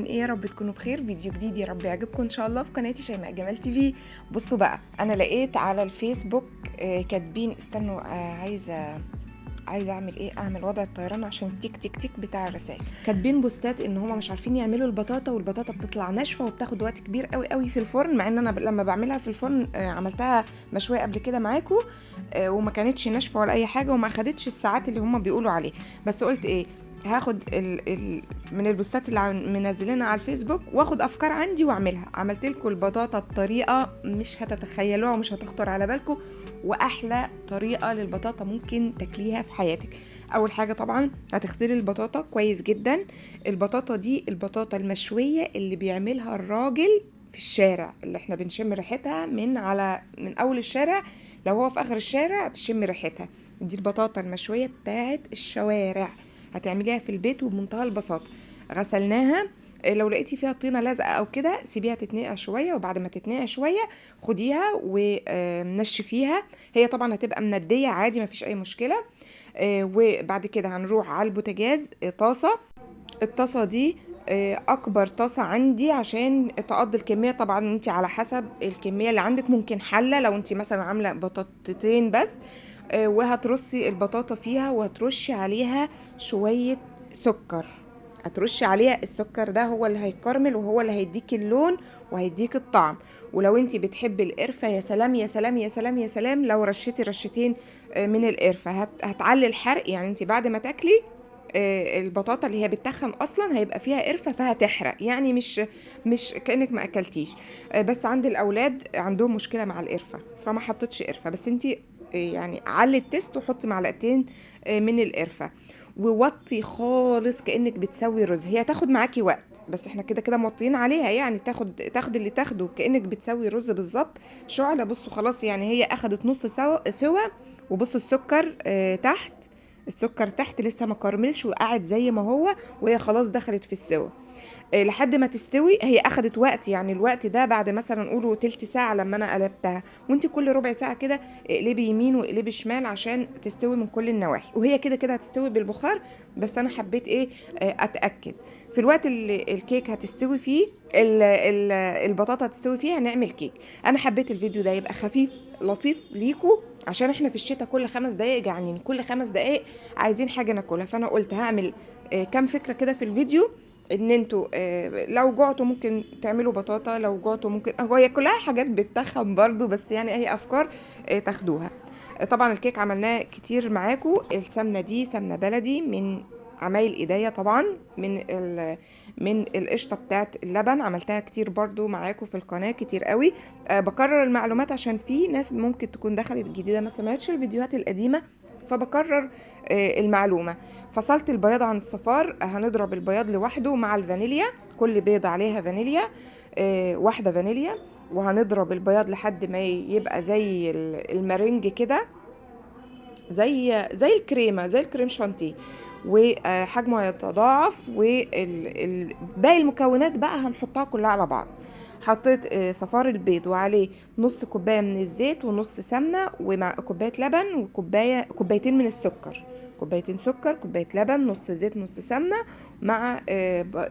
عاملين ايه؟ يا رب تكونوا بخير. فيديو جديد يا رب يعجبكم ان شاء الله في قناتي شيماء جمال تي في. بصوا بقى، انا لقيت على الفيسبوك كاتبين، استنوا، عايزه اعمل ايه، اعمل وضع الطيران عشان التيك تيك تيك بتاع الرسائل. كاتبين بوستات ان هما مش عارفين يعملوا البطاطا، والبطاطا بتطلع ناشفه وبتاخد وقت كبير قوي قوي في الفرن، مع ان انا لما بعملها في الفرن عملتها مشويه قبل كده معاكم وما كانتش ناشفه ولا اي حاجه، وما اخدتش الساعات اللي هما بيقولوا عليه. بس قلت ايه، هاخد من البوستات اللي منزلينها على الفيسبوك واخد افكار عندي واعملها. عملت لكم البطاطا بطريقه مش هتتخيلوها ومش هتخطر على بالكم، واحلى طريقه للبطاطا ممكن تاكليها في حياتك. اول حاجه طبعا هتغسلي البطاطا كويس جدا. البطاطا دي البطاطا المشويه اللي بيعملها الراجل في الشارع، اللي احنا بنشم ريحتها من اول الشارع. لو هو في اخر الشارع تشم ريحتها. دي البطاطا المشويه بتاعت الشوارع، هتعمليها في البيت وبمنتهى البساطه. غسلناها، لو لقيتي فيها طينه لازقه او كده سيبيها تتنقع شويه، وبعد ما تتنقع شويه خديها ونشفيها. هي طبعا هتبقى منديه عادي، مفيش اي مشكله. وبعد كده هنروح على البوتاجاز، طاسه. الطاسه دي اكبر طاسه عندي عشان تقضي الكميه. طبعا انت على حسب الكميه اللي عندك، ممكن حله لو انت مثلا عامله بطاطتين بس. وهترصي البطاطا فيها وهترشي عليها شويه سكر. هترشي عليها السكر، ده هو اللي هيكرمل وهو اللي هيديك اللون وهيديك الطعم. ولو انت بتحبي القرفه، يا سلام يا سلام يا سلام يا سلام، لو رشيتي رشتين من القرفه هتعلي الحرق. يعني انت بعد ما تاكلي البطاطا اللي هي بتتخن اصلا هيبقى فيها قرفه فهتحرق، يعني مش كانك ما اكلتيش. بس عند الاولاد عندهم مشكله مع القرفه فما حطيتش قرفه، بس انت يعني علي التست وحطي معلقتين من القرفه. ووطي خالص كانك بتسوي رز. هي تاخد معاكي وقت، بس احنا كده كده موطيين عليها، يعني تاخد اللي تاخده كانك بتسوي رز بالظبط. شعله، بصوا خلاص يعني هي اخدت نص سوا. وبصوا السكر تحت. السكر تحت لسه ما كرملش وقعد زي ما هو، وهي خلاص دخلت في السوا. لحد ما تستوي. هي اخدت وقت، يعني الوقت ده بعد مثلا نقوله تلت ساعة لما انا قلبتها. وانت كل ربع ساعة كده اقلبي يمين واقلبي شمال عشان تستوي من كل النواحي، وهي كده كده هتستوي بالبخار. بس انا حبيت ايه، اتأكد. في الوقت اللي الكيك هتستوي فيه، البطاطا هتستوي فيها، نعمل كيك. انا حبيت الفيديو ده يبقى خفيف لطيف ليكو، عشان احنا في الشتاء كل 5 دقايق جعانين، كل 5 دقايق عايزين حاجة ناكلها. فانا قلت هعمل كام فكرة كده في الفيديو، ان انتوا لو جعتوا ممكن تعملوا بطاطا، لو جعتوا ممكن هي كلها حاجات بتتخن برضو، بس يعني اي افكار تاخدوها. طبعا الكيك عملناه كتير معاكم. السمنه دي سمنه بلدي من عمايل ايديا طبعا، من القشطه بتاعت اللبن. عملتها كتير برضو معاكم في القناه كتير قوي. بكرر المعلومات عشان في ناس ممكن تكون دخلت جديده ما سمعتش الفيديوهات القديمه، فبكرر المعلومه. فصلت البياض عن الصفار. هنضرب البياض لوحده مع الفانيليا، كل بيضة عليها فانيليا، واحدة فانيليا. وهنضرب البياض لحد ما يبقى زي المارينج كده، زي الكريمة، زي الكريم شانتيه، وحجمه هيتضاعف. وباقي المكونات بقى هنحطها كلها على بعض. حطيت صفار البيض وعليه نص كوباية من الزيت ونص سمنة ومع كوباية لبن كوبايتين من السكر. كوبايتين سكر، كوباية لبن، نص زيت نص سمنة، مع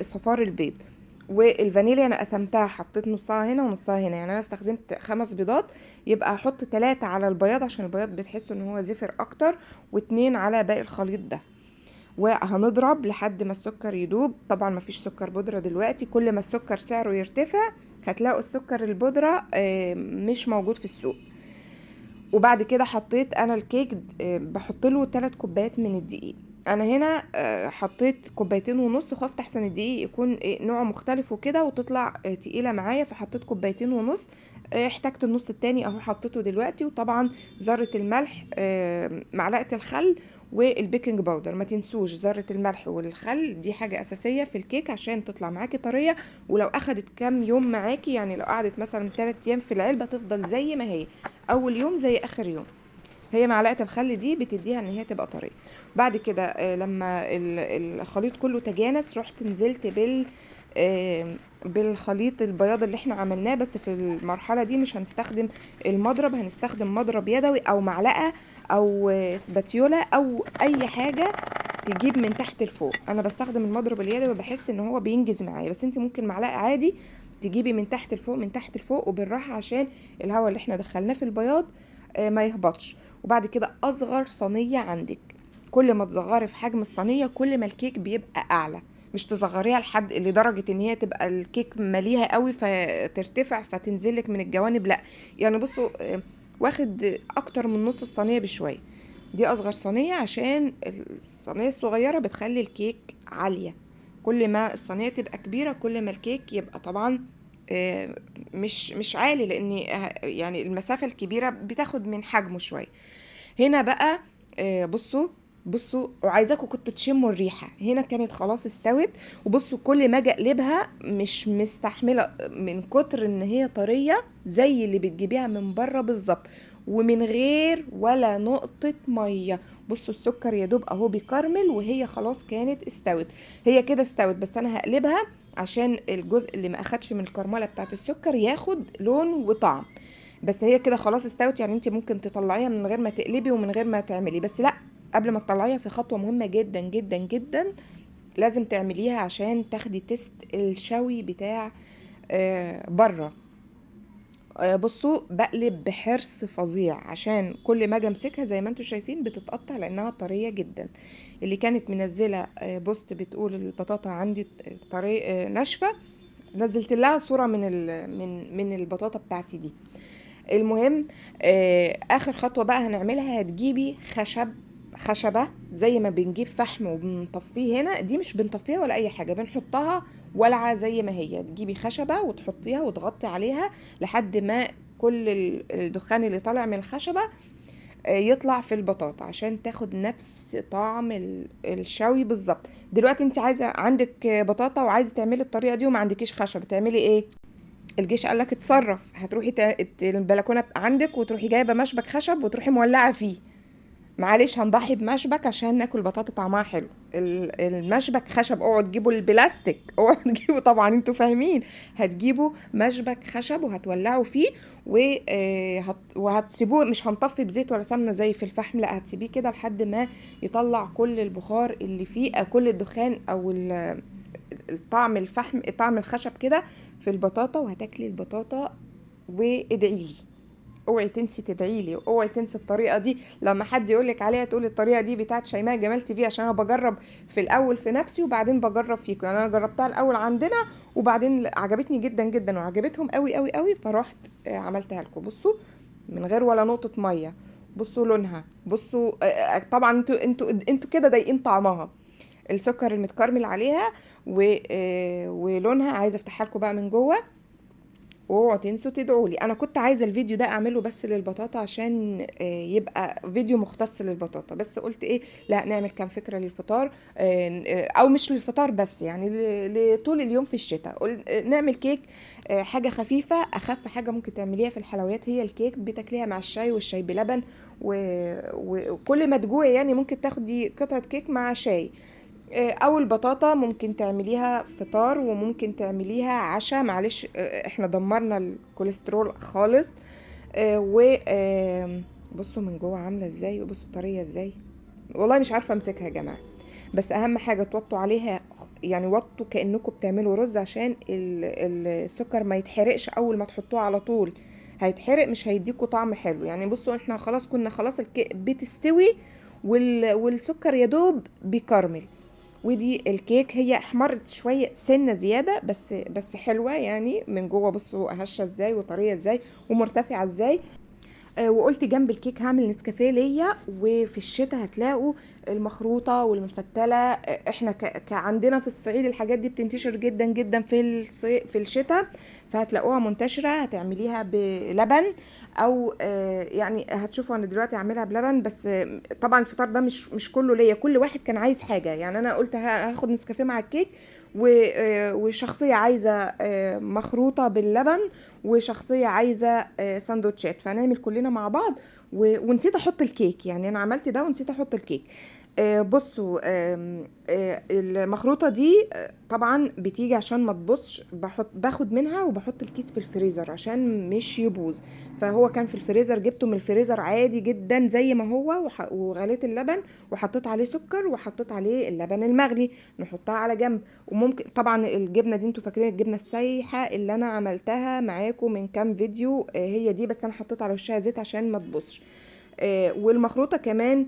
صفار البيض. والفانيليا انا قسمتها، حطيت نصها هنا ونصها هنا، يعني انا استخدمت 5 بيضات، يبقى احط 3 على البياض عشان البياض بتحسوا ان هو زفر اكتر، و2 على باقي الخليط ده. وهنضرب لحد ما السكر يدوب. طبعا مفيش سكر بودرة دلوقتي، كل ما السكر سعره يرتفع هتلاقوا السكر البودرة مش موجود في السوق. وبعد كده حطيت انا الكيك بحط له 3 كوبايات من الدقيق. انا هنا حطيت 2.5 كوباية، خفت احسن الدقيق يكون نوع مختلف وكده وتطلع تقيلة معايا، فحطيت 2.5 كوباية. احتجت النص التاني اهو حطيته دلوقتي. وطبعا ذرة الملح، معلقة الخل، والبيكنج باودر. ما تنسوش ذرة الملح والخل، دي حاجة اساسية في الكيك عشان تطلع معاكي طرية. ولو اخدت كام يوم معاكي، يعني لو قعدت مثلا 3 ايام في العلبة تفضل زي ما هي، اول يوم زي اخر يوم. هي معلقه الخل دي بتديها ان هي تبقى طريه. بعد كده لما الخليط كله تجانس، رحت نزلت بالخليط البياض اللي احنا عملناه. بس في المرحله دي مش هنستخدم المضرب، هنستخدم مضرب يدوي او معلقه او سباتيولا او اي حاجه تجيب من تحت لفوق. انا بستخدم المضرب اليدوي وبحس ان هو بينجز معايا، بس انت ممكن معلقه عادي تجيبي من تحت لفوق من تحت لفوق وبالراحه، عشان الهواء اللي احنا دخلناه في البياض ما يهبطش. وبعد كده اصغر صينيه عندك، كل ما تصغري في حجم الصينيه كل ما الكيك بيبقى اعلى. مش تصغريها لحد لدرجه ان هي تبقى الكيك مليها قوي فترتفع فتنزلك من الجوانب، لا. يعني بصوا واخد اكتر من نص الصينيه بشويه. دي اصغر صينيه عشان الصينيه الصغيره بتخلي الكيك عاليه. كل ما الصينيه تبقى كبيره كل ما الكيك يبقى طبعا مش عالي، لان يعني المسافه الكبيره بتاخد من حجمه شويه. هنا بقى بصوا وعايزاكم كنتوا تشموا الريحه. هنا كانت خلاص استوت، وبصوا كل ما اجي اقلبها مش مستحمله من كتر ان هي طريه زي اللي بتجيبيها من بره بالظبط، ومن غير ولا نقطه ميه. بصوا السكر يا دوب اهو بيكرمل، وهي خلاص كانت استوت. هي كده استوت، بس انا هقلبها عشان الجزء اللي ما اخدش من الكرمله بتاعت السكر ياخد لون وطعم. بس هي كده خلاص استوت. يعني انت ممكن تطلعيها من غير ما تقلبي ومن غير ما تعملي، بس لا، قبل ما تطلعيها في خطوة مهمة جدا جدا جدا لازم تعمليها عشان تاخدي تيست الشوي بتاع بره. بصوا بقلب بحرص فظيع عشان كل ما اجي امسكها زي ما انتم شايفين بتتقطع لانها طريه جدا. اللي كانت منزله بوست بتقول البطاطا عندي طريه ناشفه، نزلت لها صوره من البطاطا بتاعتي دي. المهم اخر خطوه بقى هنعملها، هتجيبي خشبه زي ما بنجيب فحم وبنطفيه هنا، دي مش بنطفيها ولا اي حاجه، بنحطها ولعه زي ما هي. تجيبي خشبه وتحطيها وتغطي عليها لحد ما كل الدخان اللي طالع من الخشبه يطلع في البطاطا عشان تاخد نفس طعم الشوي بالظبط. دلوقتي انت عندك بطاطا وعايزه تعملي الطريقه دي وما عندكيش خشب، تعملي ايه؟ الجيش قالك اتصرف، هتروحي البلكونه عندك وتروحي جايبه مشبك خشب وتروحي مولعه فيه. معلش هنضحي بمشبك عشان ناكل بطاطا طعمها حلو. المشبك خشب، اوعوا تجيبوا البلاستيك، اوعوا تجيبوا، طبعا انتوا فاهمين. هتجيبوا مشبك خشب وهتولعوا فيه وهتسيبوه، مش هنطفي بزيت ولا سمنه زي في الفحم، لا هتسيبيه كده لحد ما يطلع كل البخار اللي فيه او كل الدخان او طعم الفحم، طعم الخشب كده في البطاطا. وهتاكلي البطاطا وادعي لي. اوعي تنسي تدعي لي، اوعي تنسي الطريقه دي. لما حد يقولك عليها تقولي الطريقه دي بتاعت شيماء جمال تي في، عشان انا بجرب في الاول في نفسي وبعدين بجرب فيكم. يعني انا جربتها الاول عندنا وبعدين عجبتني جدا جدا وعجبتهم قوي قوي قوي، فرحت عملتها لكم. بصوا من غير ولا نقطه ميه، بصوا لونها، بصوا طبعا انتوا كده ضايقين طعمها، السكر المتكرمل عليها ولونها. عايزه افتحها لكم بقى من جوه، واوعوا تنسوا تدعوا لي. انا كنت عايزه الفيديو ده اعمله بس للبطاطا عشان يبقى فيديو مختص للبطاطا، بس قلت ايه، لا نعمل كام فكره للفطار، او مش للفطار بس، يعني لطول اليوم في الشتاء. نعمل كيك، حاجه خفيفه، اخف حاجه ممكن تعمليها في الحلويات هي الكيك. بتاكليها مع الشاي والشاي بلبن وكل ما تجوعي يعني ممكن تاخدي قطعه كيك مع شاي. او البطاطا ممكن تعمليها فطار وممكن تعمليها عشاء. معلش احنا دمرنا الكوليسترول خالص. و بصوا من جوه عامله ازاي، وبصوا طريه ازاي، والله مش عارفه امسكها يا جماعه. بس اهم حاجه توطوا عليها، يعني وطوا كانكم بتعملوا رز عشان السكر ما يتحرقش اول ما تحطوه على طول، هيتحرق مش هيديكوا طعم حلو. يعني بصوا احنا خلاص كنا خلاص بتستوي والسكر يا دوب بيكرمل. ودي الكيك هي احمرت شويه سنه زياده، بس حلوه يعني من جوه. بصوا هشه ازاي وطريه ازاي ومرتفعه ازاي. وقلت جنب الكيك هعمل نسكافيه ليا. وفي الشتاء هتلاقوا المخروطه والمفتله، احنا عندنا في الصعيد الحاجات دي بتنتشر جدا جدا في الشتاء، فهتلاقوها منتشره. هتعمليها بلبن او يعني هتشوفوا انا دلوقتي اعملها بلبن. بس طبعا الفطار ده مش كله ليا، كل واحد كان عايز حاجه. يعني انا قلت هاخد نسكافيه مع الكيك، وشخصيه عايزه مخروطه باللبن، وشخصيه عايزه ساندوتشات، فهنعمل كلنا مع بعض. ونسيت احط الكيك، يعني انا عملت ده ونسيت احط الكيك. بصوا، المخروطة دي طبعا بتيجي عشان ما تبصش، باخد منها وبحط الكيس في الفريزر عشان مش يبوظ. فهو كان في الفريزر، جبته من الفريزر عادي جدا زي ما هو، وغليت اللبن وحطيت عليه سكر وحطيت عليه اللبن المغلي، نحطها على جنب. وممكن طبعا الجبنة دي، انتوا فاكرين الجبنة السايحة اللي انا عملتها معاكم من كام فيديو، هي دي، بس انا حطيت على وشها زيت عشان ما تبصش. والمخروطة كمان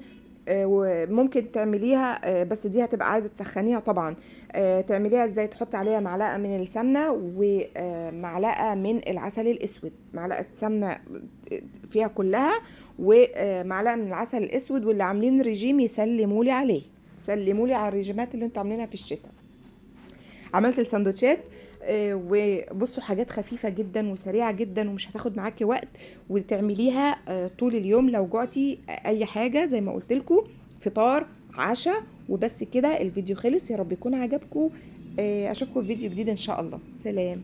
وممكن تعمليها، بس دي هتبقى عايزة تسخنيها طبعا. تعمليها ازاي؟ تحطي عليها معلقة من السمنة ومعلقة من العسل الاسود، معلقة سمنة فيها كلها، ومعلقة من العسل الاسود. واللي عاملين ريجيم يسلمولي عليه، سلمولي على الريجيمات اللي انتوا عاملينها في الشتاء. عملت السندوتشات، وبصوا حاجات خفيفة جدا وسريعة جدا ومش هتاخد معاكي وقت، وتعمليها طول اليوم لو جوعتي اي حاجة زي ما قلت لكم، فطار عشاء. وبس كده، الفيديو خلص. يا رب يكون عجبكم. اشوفكم في فيديو جديد ان شاء الله. سلام.